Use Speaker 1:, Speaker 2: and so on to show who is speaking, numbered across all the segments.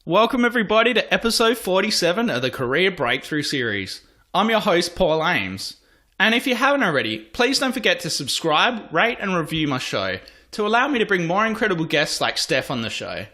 Speaker 1: Welcome everybody to episode 47 of the Career Breakthrough Series. I'm your host, Paul Ames. And if you haven't already, please don't forget to subscribe, rate and review my show to allow me to bring more incredible guests like Stef on the show.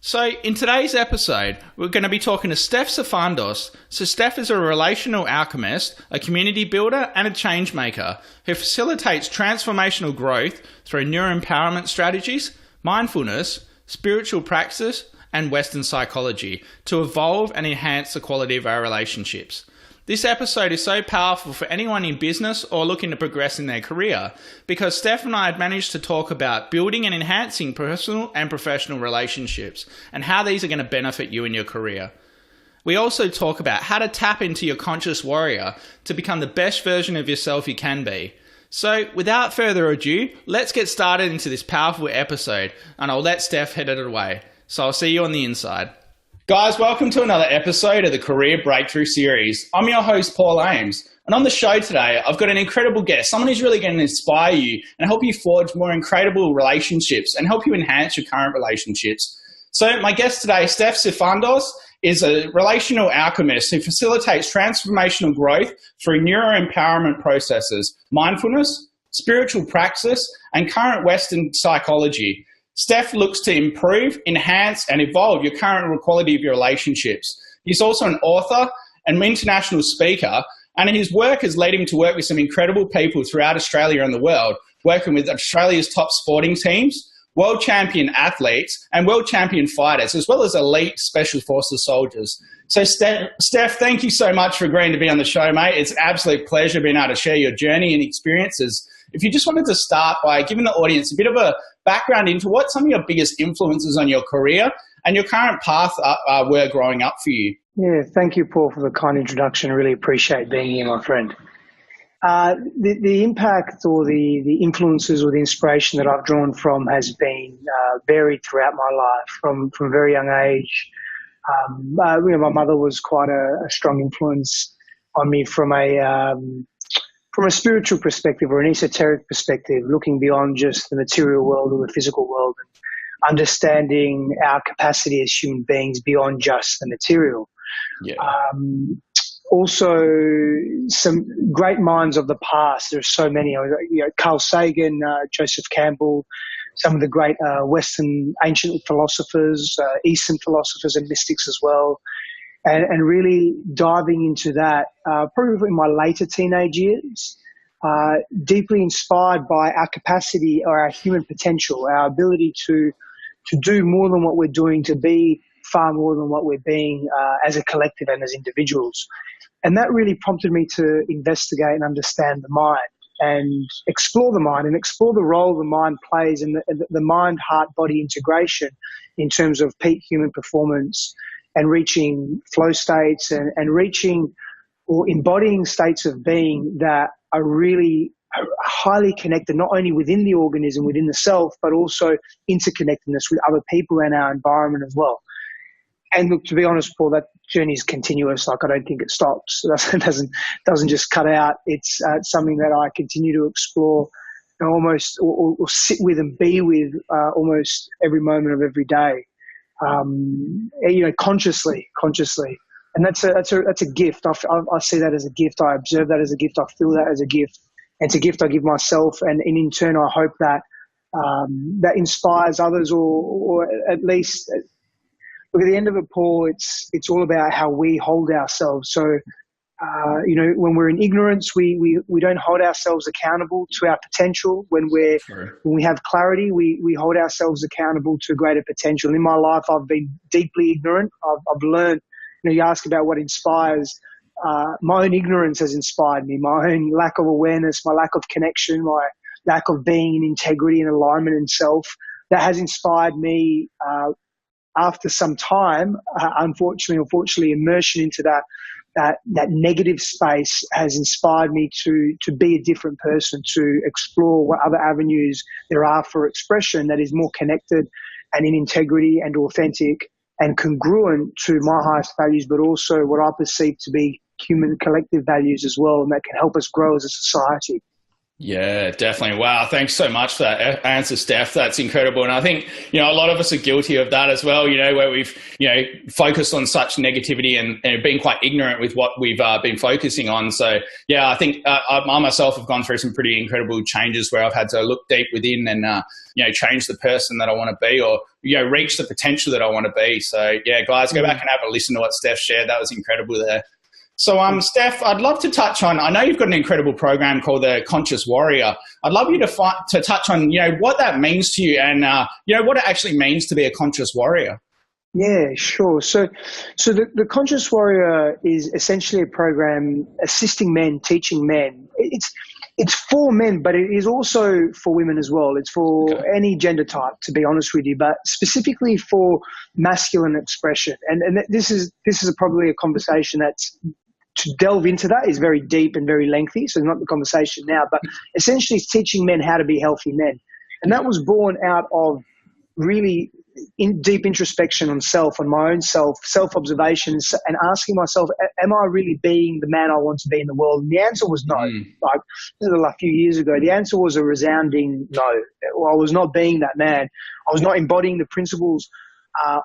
Speaker 1: So in today's episode, we're going to be talking to Stef Sifandos. So Stef is a relational alchemist, a community builder and a change maker who facilitates transformational growth through neuroempowerment strategies, mindfulness, spiritual practice, and Western psychology to evolve and enhance the quality of our relationships. This episode is so powerful for anyone in business or looking to progress in their career because Stef and I had managed to talk about building and enhancing personal and professional relationships and how these are going to benefit you in your career. We also talk about how to tap into your conscious warrior to become the best version of yourself you can be. So without further ado, let's get started into this powerful episode and I'll let Stef head it away. So I'll see you on the inside. Guys, welcome to another episode of the Career Breakthrough Series. I'm your host, Paul Ames. And on the show today, I've got an incredible guest, someone who's really going to inspire you and help you forge more incredible relationships and help you enhance your current relationships. So my guest today, Stef Sifandos, is a relational alchemist who facilitates transformational growth through neuroempowerment processes, mindfulness, spiritual practice, and current Western psychology. Stef looks to improve, enhance, and evolve your current quality of your relationships. He's also an author and international speaker, and his work has led him to work with some incredible people throughout Australia and the world, working with Australia's top sporting teams, world champion athletes, and world champion fighters, as well as elite special forces soldiers. So Stef, thank you so much for agreeing to be on the show, mate. It's an absolute pleasure being able to share your journey and experiences. If you just wanted to start by giving the audience a bit of a background into what some of your biggest influences on your career and your current path were growing up for you.
Speaker 2: Yeah, thank you, Paul, for the kind introduction. I really appreciate being here, my friend. The impact or the influences or the inspiration that I've drawn from has been varied throughout my life from a very young age. My mother was quite a strong influence on me from a spiritual perspective or an esoteric perspective, looking beyond just the material world or the physical world and understanding our capacity as human beings beyond just the material.
Speaker 1: Yeah.
Speaker 2: Also, some great minds of the past. There's so many. Carl Sagan, Joseph Campbell, some of the great Western ancient philosophers, Eastern philosophers and mystics as well. And really diving into that, probably in my later teenage years, deeply inspired by our capacity or our human potential, our ability to do more than what we're doing, to be far more than what we're being as a collective and as individuals. And that really prompted me to investigate and understand the mind and explore the mind and explore the role the mind plays in the mind-heart-body integration in terms of peak human performance and reaching flow states and reaching or embodying states of being that are really highly connected, not only within the organism, within the self, but also interconnectedness with other people and our environment as well. And look, to be honest, Paul, that journey is continuous. Like, I don't think it stops. It doesn't just cut out. It's something that I continue to explore and almost or sit with and be with almost every moment of every day. Consciously. And that's a gift. I see that as a gift. I observe that as a gift. I feel that as a gift. And it's a gift I give myself. And in turn, I hope that that inspires others or at least, look, at the end of it, Paul, it's all about how we hold ourselves. So, when we're in ignorance, we don't hold ourselves accountable to our potential. When we have clarity, we hold ourselves accountable to greater potential. In my life, I've been deeply ignorant. I've learned, you ask about what inspires, my own ignorance has inspired me, my own lack of awareness, my lack of connection, my lack of being in integrity and alignment in self. That has inspired me, after some time, unfortunately, immersion into that negative space has inspired me to be a different person, to explore what other avenues there are for expression that is more connected and in integrity and authentic and congruent to my highest values, but also what I perceive to be human collective values as well, and that can help us grow as a society.
Speaker 1: Yeah, definitely. Wow. Thanks so much for that answer, Steph. That's incredible. And I think, a lot of us are guilty of that as well, where we've, focused on such negativity and been quite ignorant with what we've been focusing on. So, yeah, I think I myself have gone through some pretty incredible changes where I've had to look deep within and, change the person that I want to be or, reach the potential that I want to be. So, yeah, guys, go back and have a listen to what Steph shared. That was incredible there. So, Steph, I'd love to touch on, I know you've got an incredible program called the Conscious Warrior. I'd love you to touch on, what that means to you and, what it actually means to be a conscious warrior.
Speaker 2: Yeah, sure. So the Conscious Warrior is essentially a program assisting men, teaching men. It's for men, but it is also for women as well. It's for any gender type, to be honest with you, but specifically for masculine expression. And this is probably a conversation that's, to delve into that is very deep and very lengthy, so not the conversation now, but essentially it's teaching men how to be healthy men. And that was born out of really deep introspection on my own self-observations and asking myself, am I really being the man I want to be in the world? And the answer was no. Like this is a few years ago, the answer was a resounding no. I was not being that man. I was not embodying the principles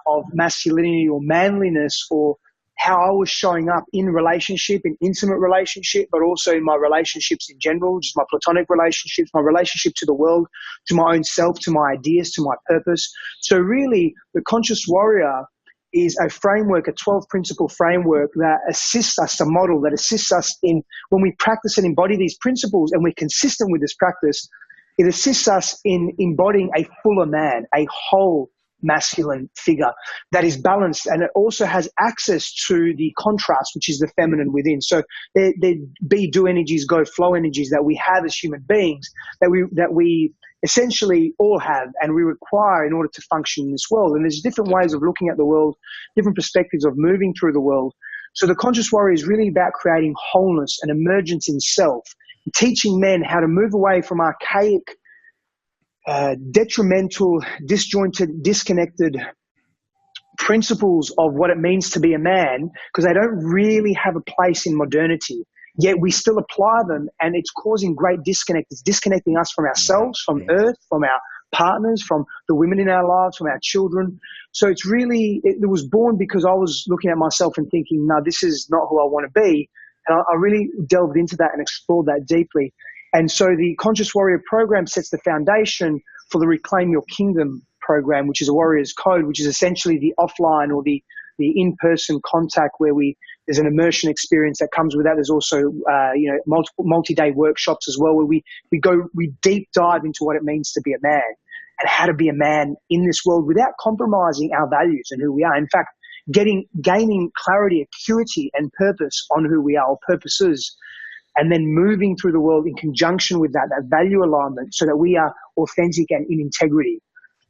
Speaker 2: of masculinity or manliness or how I was showing up in relationship, in intimate relationship, but also in my relationships in general, just my platonic relationships, my relationship to the world, to my own self, to my ideas, to my purpose. So really, the Conscious Warrior is a framework, a 12-principle framework that assists us, a model that assists us in when we practice and embody these principles and we're consistent with this practice, it assists us in embodying a fuller man, a whole masculine figure that is balanced, and it also has access to the contrast, which is the feminine within. So there be do energies, go flow energies that we have as human beings that we essentially all have and we require in order to function in this world. And there's different ways of looking at the world, different perspectives of moving through the world. So the Conscious Warrior is really about creating wholeness and emergence in self, teaching men how to move away from archaic, detrimental, disjointed, disconnected principles of what it means to be a man, because they don't really have a place in modernity. Yet we still apply them, and it's causing great disconnect. It's disconnecting us from ourselves, from Earth, from our partners, from the women in our lives, from our children. So it's really, it was born because I was looking at myself and thinking, no, this is not who I want to be. And I really delved into that and explored that deeply. And so the Conscious Warrior program sets the foundation for the Reclaim Your Kingdom program, which is a warrior's code, which is essentially the offline or the in-person contact where there's an immersion experience that comes with that. There's also, multiple multi-day workshops as well, where we deep dive into what it means to be a man and how to be a man in this world without compromising our values and who we are. In fact, gaining clarity, acuity and purpose on who we are, or purposes, and then moving through the world in conjunction with that value alignment so that we are authentic and in integrity.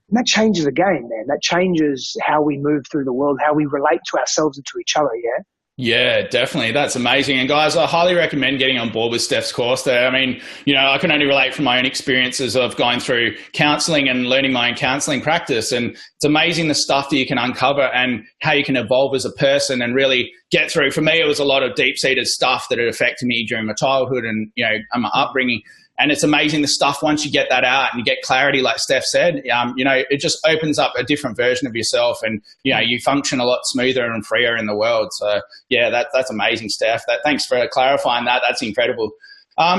Speaker 2: And that changes the game, man. That changes how we move through the world, how we relate to ourselves and to each other, yeah?
Speaker 1: Yeah, definitely. That's amazing. And guys, I highly recommend getting on board with Steph's course there. I mean, I can only relate from my own experiences of going through counseling and learning my own counseling practice. And it's amazing the stuff that you can uncover and how you can evolve as a person and really get through. For me, it was a lot of deep-seated stuff that had affected me during my childhood and, my upbringing. And it's amazing the stuff, once you get that out and you get clarity, like Steph said, it just opens up a different version of yourself and, you function a lot smoother and freer in the world. So, yeah, that's amazing, Steph. Thanks for clarifying that. That's incredible.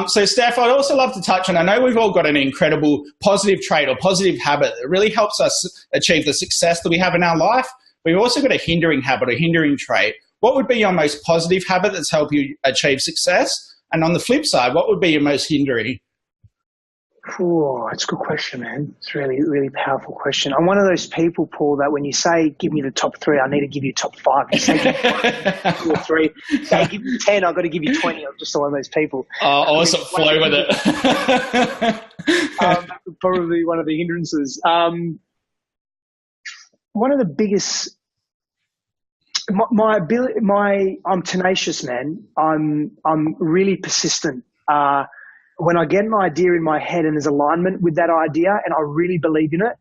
Speaker 1: So, Steph, I'd also love to touch on, I know we've all got an incredible positive trait or positive habit that really helps us achieve the success that we have in our life. We've also got a hindering habit, a hindering trait. What would be your most positive habit that's helped you achieve success? And on the flip side, what would be your most hindering?
Speaker 2: Oh, it's a good question, man. It's a really, really powerful question. I'm one of those people, Paul, that when you say, give me the top 3, I need to give you top 5. You say, give me 2 or 3. Say, give me 10, I've got to give you 20. I'm just one of those people.
Speaker 1: I sort of flow with it.
Speaker 2: Probably one of the hindrances. One of the biggest, I'm tenacious, man. I'm really persistent. When I get an idea in my head and there's alignment with that idea and I really believe in it,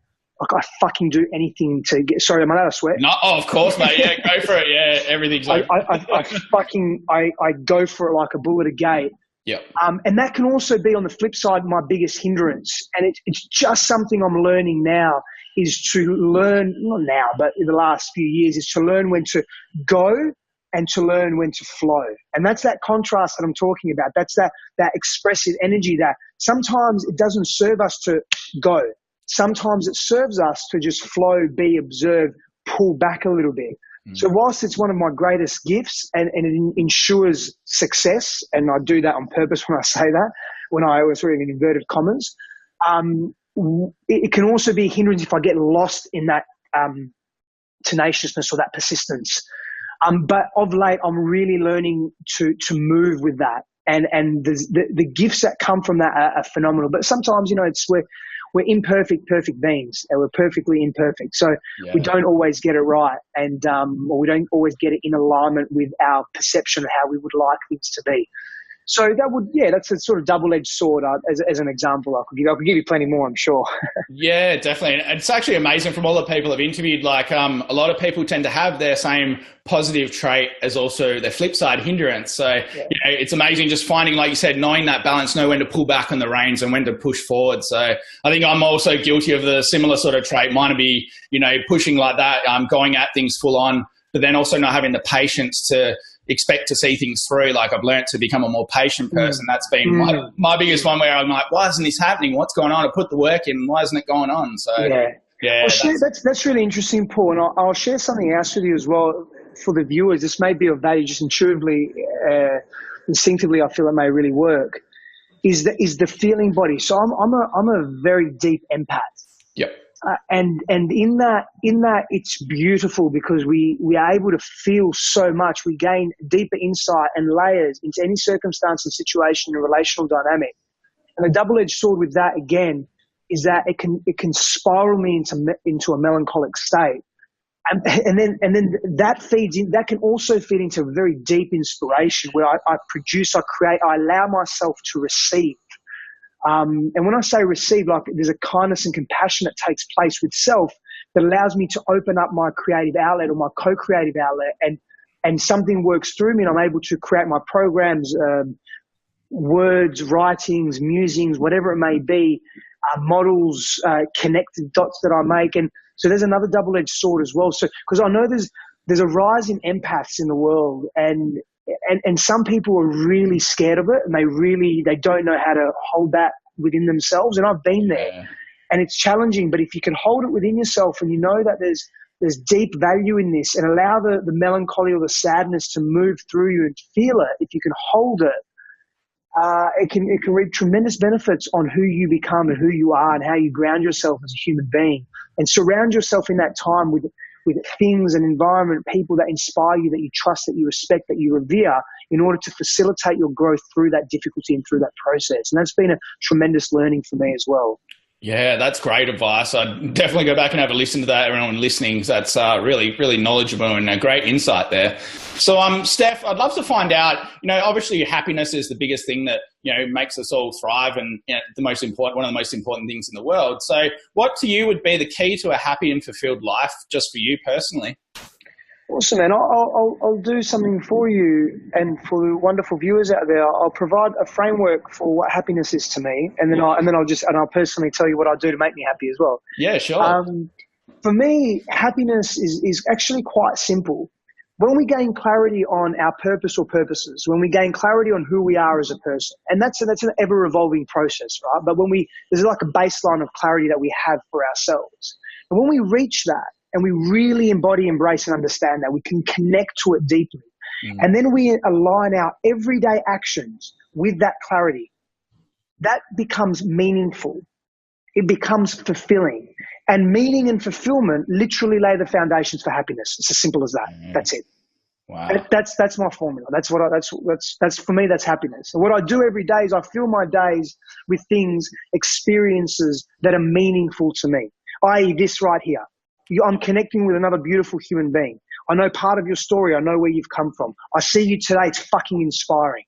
Speaker 2: like I fucking do anything to get, sorry, am I allowed to swear?
Speaker 1: No, of course, mate. Yeah, go for it. Yeah, everything's like.
Speaker 2: I go for it like a bull at a gate
Speaker 1: Yep.
Speaker 2: And that can also be, on the flip side, my biggest hindrance. And it's just something I'm learning now, is to learn, not now, but in the last few years, is to learn when to go and to learn when to flow. And that's that contrast that I'm talking about. That's that expressive energy that sometimes it doesn't serve us to go. Sometimes it serves us to just flow, be, observe, pull back a little bit. So whilst it's one of my greatest gifts and it ensures success, and I do that on purpose when I say that, when I was reading in inverted commas, it can also be a hindrance if I get lost in that tenaciousness or that persistence. But of late, I'm really learning to move with that. And the gifts that come from that are phenomenal. But sometimes, we're imperfect, perfect beings, and we're perfectly imperfect. So we don't always get it right, and or we don't always get it in alignment with our perception of how we would like things to be. So that's a sort of double-edged sword as an example I could give. I could give you plenty more, I'm sure.
Speaker 1: Yeah, definitely. And it's actually amazing from all the people I've interviewed. Like a lot of people tend to have their same positive trait as also their flip side hindrance. So it's amazing just finding, like you said, knowing that balance, know when to pull back on the reins and when to push forward. So I think I'm also guilty of the similar sort of trait. Mine would be, pushing like that, going at things full on, but then also not having the patience to expect to see things through. Like I've learned to become a more patient person. That's been my biggest one, where I'm like, why isn't this happening? What's going on? I put the work in. Why isn't it going on? So
Speaker 2: that's really interesting, Paul. And I'll share something else with you as well for the viewers. This may be of value, just intuitively, instinctively, I feel it may really work. Is the feeling body. So I'm a very deep empath.
Speaker 1: Yep.
Speaker 2: And in that it's beautiful because we are able to feel so much. We gain deeper insight and layers into any circumstance and situation and relational dynamic. And the double-edged sword with that, again, is that it can spiral me into a melancholic state. And then that feeds in. That can also feed into a very deep inspiration where I produce, I create, I allow myself to receive. And when I say receive, like there's a kindness and compassion that takes place with self that allows me to open up my creative outlet or my co-creative outlet, and something works through me, and I'm able to create my programs, words, writings, musings, whatever it may be, models, connected dots that I make. And so there's another double-edged sword as well. So because I know there's a rise in empaths in the world, and some people are really scared of it, and they don't know how to hold that within themselves. And I've been there, and it's challenging. But if you can hold it within yourself, and you know that there's deep value in this, and allow the melancholy or the sadness to move through you and feel it, if you can hold it, it can reap tremendous benefits on who you become and who you are and how you ground yourself as a human being, and surround yourself in that time with things and environment, people that inspire you, that you trust, that you respect, that you revere, in order to facilitate your growth through that difficulty and through that process. And that's been a tremendous learning for me as well.
Speaker 1: Yeah, that's great advice. I'd definitely go back and have a listen to that, everyone listening. That's really, really knowledgeable and a great insight there. So, Stef, I'd love to find out, obviously happiness is the biggest thing that, makes us all thrive, and one of the most important things in the world. So what to you would be the key to a happy and fulfilled life, just for you personally?
Speaker 2: Awesome, man. I'll do something for you and for the wonderful viewers out there. I'll provide a framework for what happiness is to me, and then I'll personally tell you what I do to make me happy as well.
Speaker 1: Yeah, sure.
Speaker 2: For me, happiness is actually quite simple. When we gain clarity on our purpose or purposes, when we gain clarity on who we are as a person, and that's an ever-evolving process, right? But there's like a baseline of clarity that we have for ourselves. And when we reach that, and we really embody, embrace, and understand that, we can connect to it deeply. And then we align our everyday actions with that clarity. That becomes meaningful. It becomes fulfilling. And meaning and fulfillment literally lay the foundations for happiness. It's as simple as that. That's it.
Speaker 1: Wow.
Speaker 2: That's my formula. That's for me, that's happiness. So what I do every day is I fill my days with things, experiences that are meaningful to me, i.e. this right here. I'm connecting with another beautiful human being. I know part of your story. I know where you've come from. I see you today. It's fucking inspiring.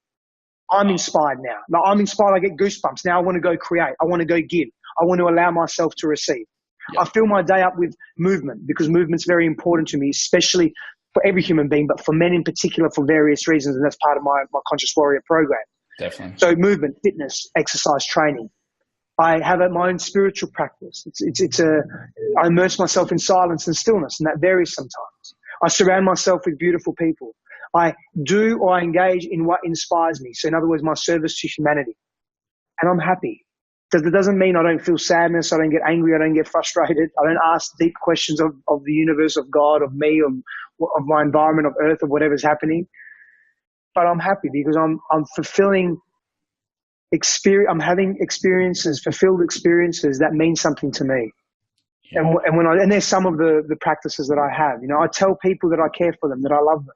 Speaker 2: I'm inspired now. Now I'm inspired. I get goosebumps. Now I want to go create. I want to go give. I want to allow myself to receive. Yep. I fill my day up with movement, because movement's very important to me, especially for every human being, but for men in particular for various reasons. And that's part of my Conscious Warrior program.
Speaker 1: Definitely.
Speaker 2: So movement, fitness, exercise, training. I have my own spiritual practice. I immerse myself in silence and stillness, and that varies sometimes. I surround myself with beautiful people. I do or I engage in what inspires me. So in other words, my service to humanity. And I'm happy. That doesn't mean I don't feel sadness, I don't get angry, I don't get frustrated, I don't ask deep questions of the universe, of God, of me, of my environment, of earth, of whatever's happening. But I'm happy because I'm fulfilling I'm having experiences, fulfilled experiences that mean something to me. Yeah. And there's some of the practices that I have. I tell people that I care for them, that I love them,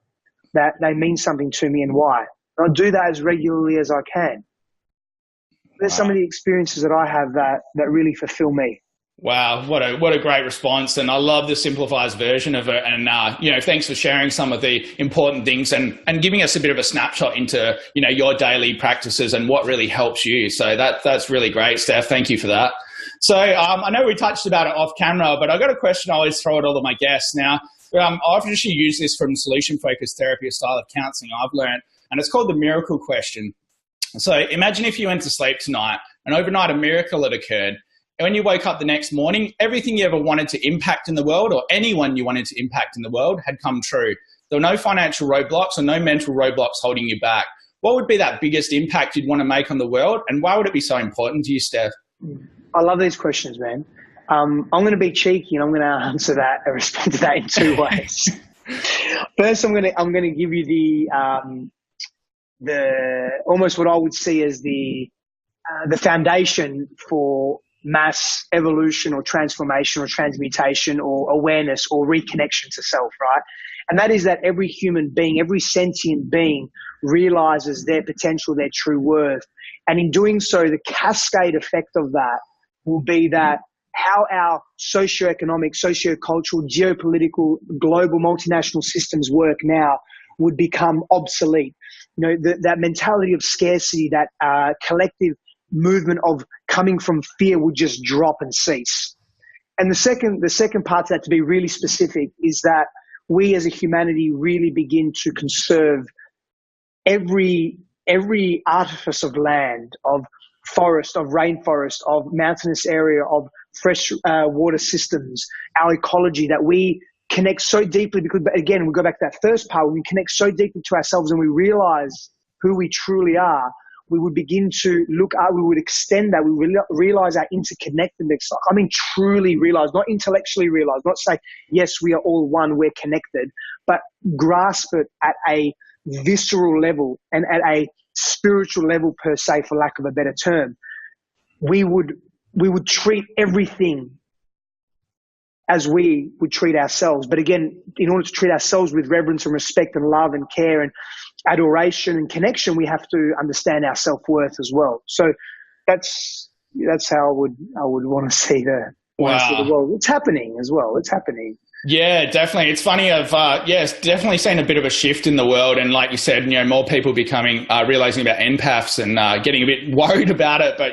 Speaker 2: that they mean something to me and why. And I do that as regularly as I can. There's some of the experiences that I have that really fulfill me.
Speaker 1: Wow, what a great response, and I love the simplified version of it. And thanks for sharing some of the important things and giving us a bit of a snapshot into your daily practices and what really helps you. So that's really great, Stef. Thank you for that. So I know we touched about it off camera, but I got a question I always throw at all of my guests. Now, I've actually used this from solution-focused therapy, a style of counselling I've learned, and it's called the miracle question. So imagine if you went to sleep tonight and overnight a miracle had occurred. And when you woke up the next morning, everything you ever wanted to impact in the world or anyone you wanted to impact in the world had come true. There were no financial roadblocks or no mental roadblocks holding you back. What would be that biggest impact you'd want to make on the world? And why would it be so important to you, Stef?
Speaker 2: I love these questions, man. I'm going to be cheeky and I'm going to answer that and respond to that in two ways. First, I'm going to give you the almost what I would see as the foundation for mass evolution or transformation or transmutation or awareness or reconnection to self, right? And that is that every human being, every sentient being realizes their potential, their true worth. And in doing so, the cascade effect of that will be that how our socioeconomic, sociocultural, geopolitical, global multinational systems work now would become obsolete. That mentality of scarcity, that collective movement of coming from fear would just drop and cease. And the second part to that, to be really specific, is that we as a humanity really begin to conserve every artifice of land, of forest, of rainforest, of mountainous area, of fresh water systems, our ecology, that we connect so deeply, because again, we go back to that first part, when we connect so deeply to ourselves and we realize who we truly are, we would begin to look at, we would extend that, we would realize our interconnectedness. I mean, truly realize, not intellectually realize, not say, yes, we are all one, we're connected, but grasp it at a visceral level and at a spiritual level per se, for lack of a better term. We would treat everything as we would treat ourselves. But again, in order to treat ourselves with reverence and respect and love and care and adoration and connection, we have to understand our self-worth as well. So that's how I would want to see the world. It's happening as well. It's happening.
Speaker 1: Yeah, definitely. It's funny. I've definitely seen a bit of a shift in the world, and like you said, more people becoming realizing about empaths and getting a bit worried about it. But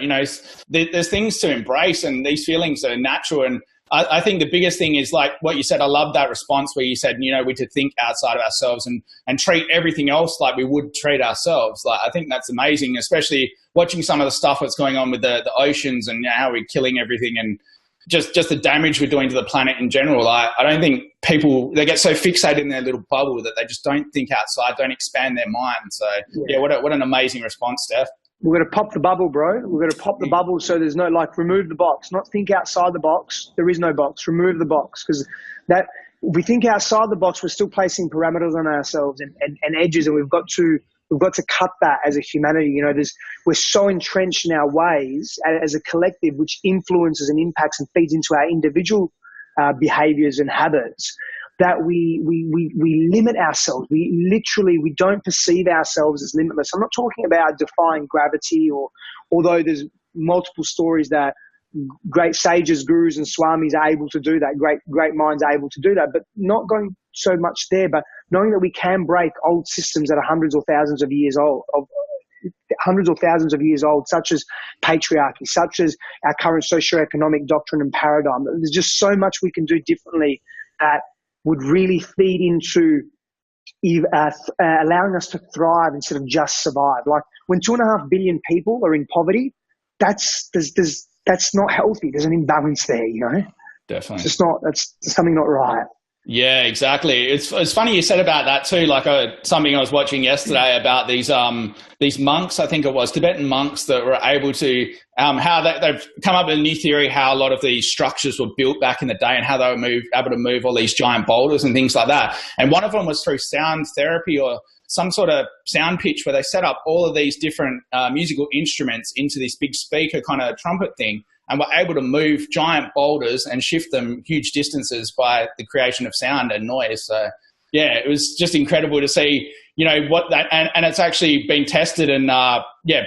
Speaker 1: there's things to embrace, and these feelings are natural. And I think the biggest thing is like what you said. I love that response where you said, we to think outside of ourselves and treat everything else like we would treat ourselves. Like, I think that's amazing, especially watching some of the stuff that's going on with the oceans and how we're killing everything and just the damage we're doing to the planet in general. I don't think people, they get so fixated in their little bubble that they just don't think outside, don't expand their mind. So what an amazing response, Stef.
Speaker 2: We're going to pop the bubble, bro. We're going to pop the bubble so there's no, remove the box. Not think outside the box. There is no box. Remove the box. Because if we think outside the box, we're still placing parameters on ourselves and edges, and we've got to cut that as a humanity. We're so entrenched in our ways as a collective, which influences and impacts and feeds into our individual behaviors and habits, that we limit ourselves. We don't perceive ourselves as limitless. I'm not talking about defying gravity, although there's multiple stories that great sages, gurus and swamis are able to do that. Great minds are able to do that, but not going so much there, but knowing that we can break old systems that are hundreds or thousands of years old, such as patriarchy, such as our current socioeconomic doctrine and paradigm. There's just so much we can do differently that would really feed into allowing us to thrive instead of just survive. Like when 2.5 billion people are in poverty, that's not healthy. There's an imbalance there, you know.
Speaker 1: Definitely.
Speaker 2: It's just not. That's something not right.
Speaker 1: Yeah, exactly. It's funny you said about that too. Like something I was watching yesterday about these monks, I think it was Tibetan monks that were able to how they've come up with a new theory how a lot of these structures were built back in the day and how they were able to move all these giant boulders and things like that. And one of them was through sound therapy or some sort of sound pitch where they set up all of these different musical instruments into this big speaker kind of trumpet thing. And were able to move giant boulders and shift them huge distances by the creation of sound and noise. So, yeah, it was just incredible to see, you know, what that, and it's actually been tested and,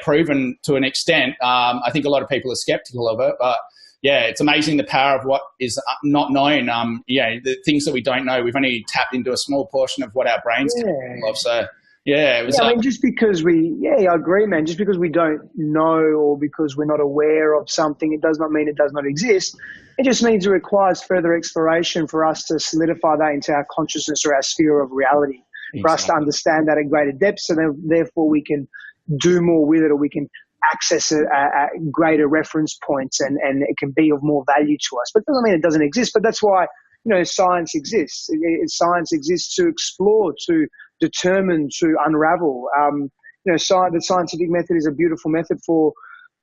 Speaker 1: proven to an extent. I think a lot of people are skeptical of it, but yeah, it's amazing the power of what is not known. The things that we don't know, we've only tapped into a small portion of what our brains capable of. So, yeah, it was.
Speaker 2: I mean, just because I agree, man. Just because we don't know or because we're not aware of something, it does not mean it does not exist. It just means it requires further exploration for us to solidify that into our consciousness or our sphere of reality, for us to understand that at greater depth, so then therefore we can do more with it, or we can access it at greater reference points, and it can be of more value to us. But it doesn't mean it doesn't exist. But that's why, you know, science exists. Science exists to explore, to determine, to unravel. The scientific method is a beautiful method for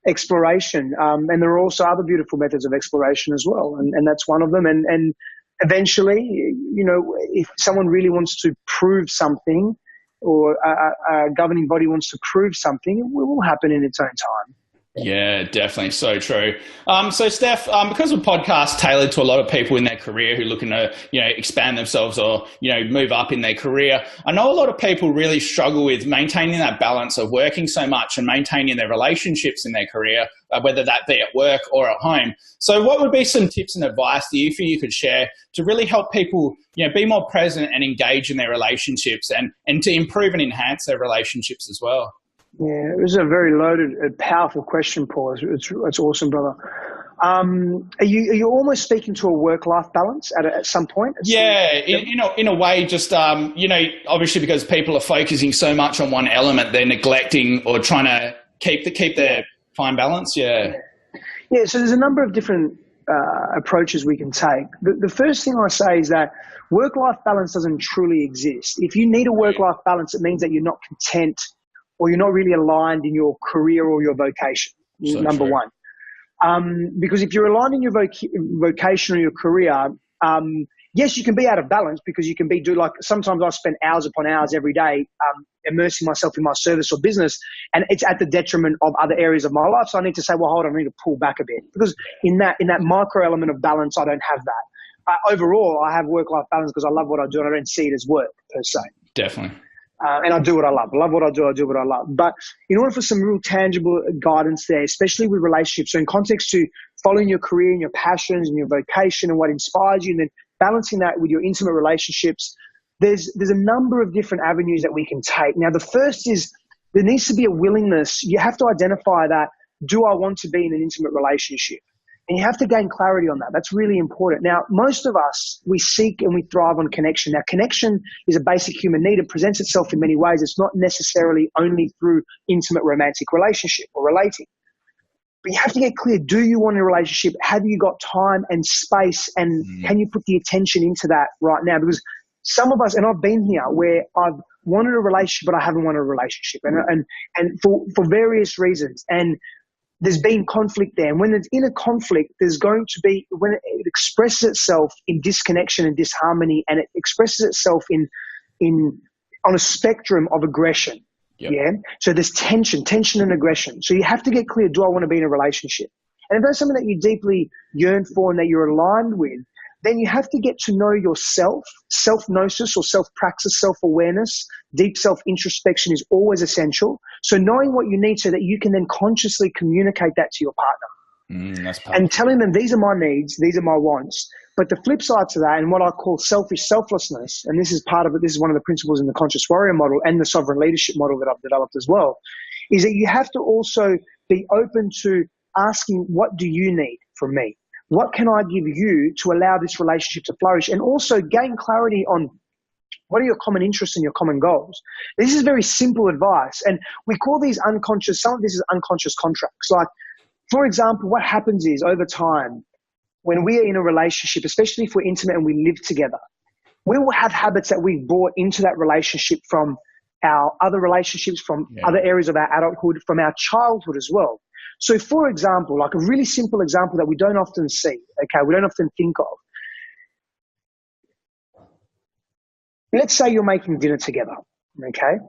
Speaker 2: exploration, and there are also other beautiful methods of exploration as well, and that's one of them. And eventually, you know, if someone really wants to prove something, or a governing body wants to prove something, it will happen in its own time.
Speaker 1: Yeah, definitely. So true. So Stef, because of podcasts tailored to a lot of people in their career who are looking to, you know, expand themselves or, you know, move up in their career, I know a lot of people really struggle with maintaining that balance of working so much and maintaining their relationships in their career, whether that be at work or at home. So what would be some tips and advice that you could share to really help people, you know, be more present and engage in their relationships and to improve and enhance their relationships as well?
Speaker 2: Yeah, it was a very loaded, powerful question, Paul. It's awesome, brother. Are you almost speaking to a work-life balance at some point?
Speaker 1: In a way, just you know, obviously because people are focusing so much on one element, they're neglecting or trying to keep their fine balance. Yeah.
Speaker 2: So there's a number of different approaches we can take. The first thing I say is that work-life balance doesn't truly exist. If you need a work-life balance, it means that you're not content, or you're not really aligned in your career or your vocation, number one. Because if you're aligned in your vocation or your career, yes, you can be out of balance because you can sometimes I spend hours upon hours every day immersing myself in my service or business, and it's at the detriment of other areas of my life. So I need to say, well, hold on, I need to pull back a bit, because in that micro element of balance, I don't have that. Overall, I have work-life balance because I love what I do and I don't see it as work per se.
Speaker 1: Definitely.
Speaker 2: And I do what I love. I love what I do. I do what I love. But in order for some real tangible guidance there, especially with relationships, so in context to following your career and your passions and your vocation and what inspires you, and then balancing that with your intimate relationships, there's a number of different avenues that we can take. Now, the first is there needs to be a willingness. You have to identify that, do I want to be in an intimate relationship? And you have to gain clarity on that. That's really important. Now, most of us, we seek and we thrive on connection. Now, connection is a basic human need. It presents itself in many ways. It's not necessarily only through intimate romantic relationship or relating. But you have to get clear, do you want a relationship? Have you got time and space? And can you put the attention into that right now? Because some of us, and I've been here, where I've wanted a relationship, but I haven't wanted a relationship. And for various reasons. And there's been conflict there. And when it's in a conflict, there's going to be, when it expresses itself in disconnection and disharmony, and it expresses itself on a spectrum of aggression. Yep. Yeah. So there's tension and aggression. So you have to get clear, do I want to be in a relationship? And if that's something that you deeply yearn for and that you're aligned with, then you have to get to know yourself. Self-gnosis or self-praxis, self-awareness, deep self-introspection is always essential. So knowing what you need so that you can then consciously communicate that to your partner.
Speaker 1: That's powerful.
Speaker 2: And telling them, these are my needs, these are my wants. But the flip side to that, and what I call selfish selflessness, and this is part of it, this is one of the principles in the conscious warrior model and the sovereign leadership model that I've developed as well, is that you have to also be open to asking, what do you need from me? What can I give you to allow this relationship to flourish? And also gain clarity on What are your common interests and your common goals? This is very simple advice. And we call these unconscious, some of this is unconscious contracts. Like, for example, what happens is over time, when we are in a relationship, especially if we're intimate and we live together, we will have habits that we've brought into that relationship from our other relationships, from other areas of our adulthood, from our childhood as well. So, for example, like a really simple example that we don't often see, okay, we don't often think of. Let's say you're making dinner together, okay?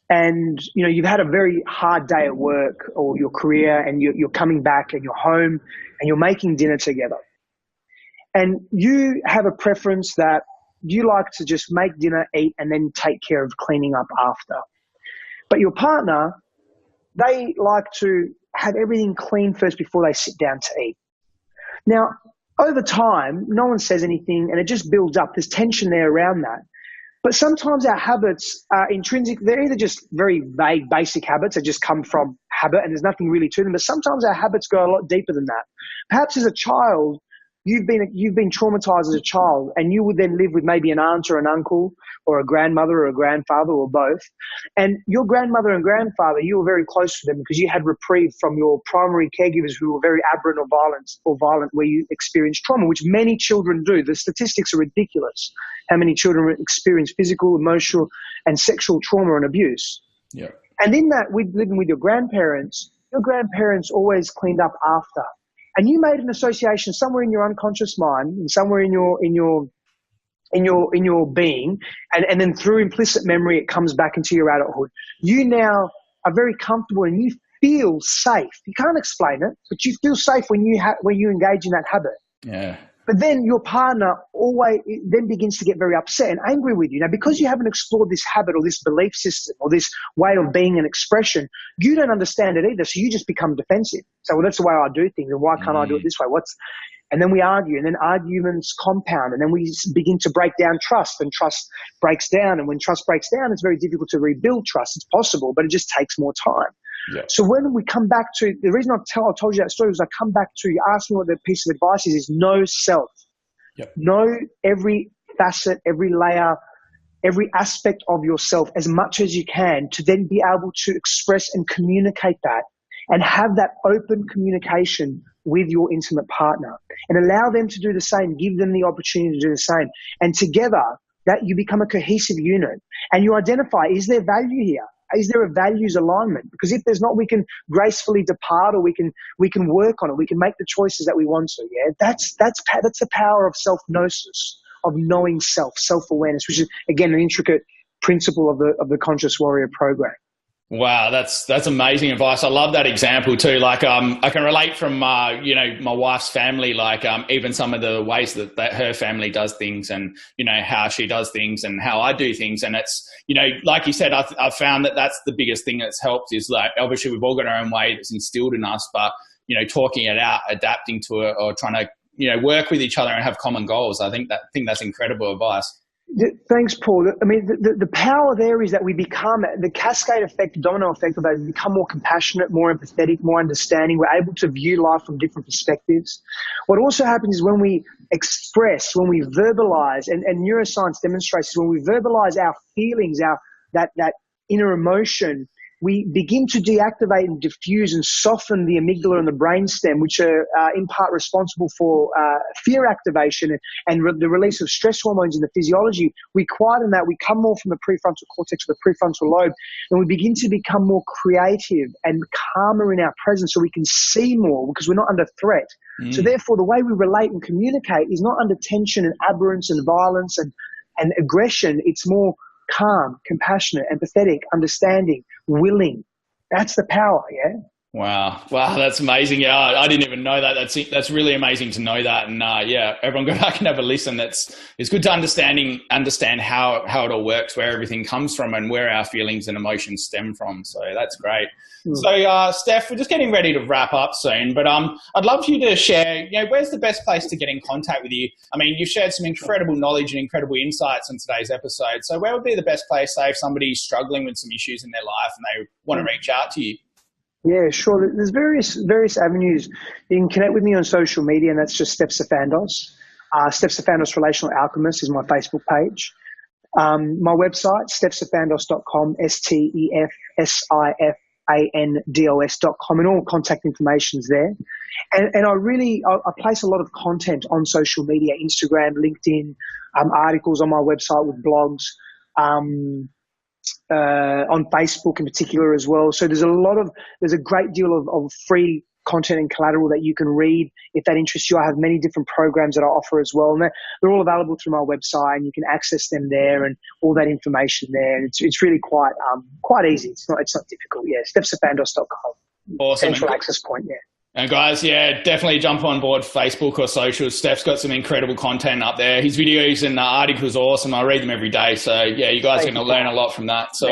Speaker 2: And, you know, you've had a very hard day at work or your career, and you're coming back and you're home and you're making dinner together. And you have a preference that you like to just make dinner, eat, and then take care of cleaning up after. But your partner, they like to have everything clean first before they sit down to eat. Now, over time, no one says anything and it just builds up. There's tension there around that. But sometimes our habits are intrinsic. They're either just very vague, basic habits that just come from habit and there's nothing really to them. But sometimes our habits go a lot deeper than that. Perhaps as a child, you've been traumatized as a child, and you would then live with maybe an aunt or an uncle or a grandmother or a grandfather or both. And your grandmother and grandfather, you were very close to them because you had reprieve from your primary caregivers who were very aberrant or violent where you experienced trauma, which many children do. The statistics are ridiculous, how many children experience physical, emotional, and sexual trauma and abuse.
Speaker 1: Yeah. And
Speaker 2: in that, living with your grandparents always cleaned up after. And you made an association somewhere in your unconscious mind and somewhere in your being, and then through implicit memory, it comes back into your adulthood. You now are very comfortable and you feel safe. You can't explain it, but you feel safe when you engage in that habit.
Speaker 1: Yeah.
Speaker 2: But then your partner always then begins to get very upset and angry with you. Now, because you haven't explored this habit or this belief system or this way of being and expression, you don't understand it either. So you just become defensive. So, well, that's the way I do things, and why can't I do it this way? And then we argue, and then arguments compound, and then we begin to break down trust, and trust breaks down. And when trust breaks down, it's very difficult to rebuild trust. It's possible, but it just takes more time. Yeah. So when we come back to, the reason I told you that story was I come back to, you asked me what the piece of advice is know self. Yep. Know every facet, every layer, every aspect of yourself as much as you can to then be able to express and communicate that and have that open communication with your intimate partner and allow them to do the same, give them the opportunity to do the same. And together that you become a cohesive unit and you identify, is there value here? Is there a values alignment? Because if there's not, we can gracefully depart, or we can work on it. We can make the choices that we want to. Yeah, that's the power of self-gnosis, of knowing self-awareness, which is again an intricate principle of the Conscious Warrior program.
Speaker 1: Wow, that's amazing advice. I love that example too. Like, I can relate from, my wife's family, like, even some of the ways that her family does things and, how she does things and how I do things. And it's, like you said, I've found that that's the biggest thing that's helped is like, obviously we've all got our own way that's instilled in us, but, talking it out, adapting to it or trying to, work with each other and have common goals. I think that's incredible advice.
Speaker 2: Thanks, Paul. I mean, the power there is that we become, the cascade effect, the domino effect of that, we become more compassionate, more empathetic, more understanding. We're able to view life from different perspectives. What also happens is when we express, when we verbalize, and neuroscience demonstrates when we verbalize our feelings, that inner emotion, we begin to deactivate and diffuse and soften the amygdala and the brainstem, which are in part responsible for fear activation and the release of stress hormones in the physiology. We quieten that. We come more from the prefrontal cortex or the prefrontal lobe, and we begin to become more creative and calmer in our presence so we can see more because we're not under threat. So therefore, the way we relate and communicate is not under tension and aberrance and violence and aggression. It's more calm, compassionate, empathetic, understanding, willing. That's the power, yeah?
Speaker 1: Wow, that's amazing. Yeah, I didn't even know that. That's really amazing to know that. And everyone go back and have a listen. It's good to understand how it all works, where everything comes from and where our feelings and emotions stem from. So that's great. So Stef, we're just getting ready to wrap up soon, but I'd love for you to share, where's the best place to get in contact with you? I mean, you've shared some incredible knowledge and incredible insights in today's episode. So where would be the best place, say, if somebody's struggling with some issues in their life and they want to reach out to you?
Speaker 2: Yeah, sure. There's various avenues. You can connect with me on social media, and that's just Stef Sifandos. Stef Sifandos Relational Alchemist is my Facebook page. My website, stefsifandos.com, stefsifandos.com, and all contact information's there. And I place a lot of content on social media, Instagram, LinkedIn, articles on my website with blogs, on Facebook in particular as well. So there's a great deal of free content and collateral that you can read if that interests you. I have many different programs that I offer as well, and they're all available through my website, and you can access them there and all that information there. And it's really quite easy. It's not difficult. Yeah, stefsifandos.com.
Speaker 1: Awesome.
Speaker 2: Central access point. Yeah.
Speaker 1: And guys, yeah, definitely jump on board Facebook or socials. Steph's got some incredible content up there. His videos and articles are awesome. I read them every day. So, yeah, you guys are going to learn a lot from that. So,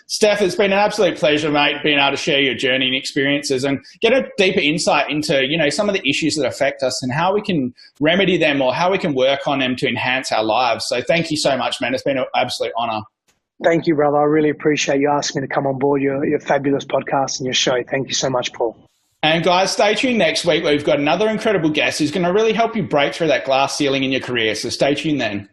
Speaker 1: Stef, it's been an absolute pleasure, mate, being able to share your journey and experiences and get a deeper insight into, some of the issues that affect us and how we can remedy them or how we can work on them to enhance our lives. So thank you so much, man. It's been an absolute honor.
Speaker 2: Thank you, brother. I really appreciate you asking me to come on board your fabulous podcast and your show. Thank you so much, Paul.
Speaker 1: And guys, stay tuned next week where we've got another incredible guest who's going to really help you break through that glass ceiling in your career. So stay tuned then.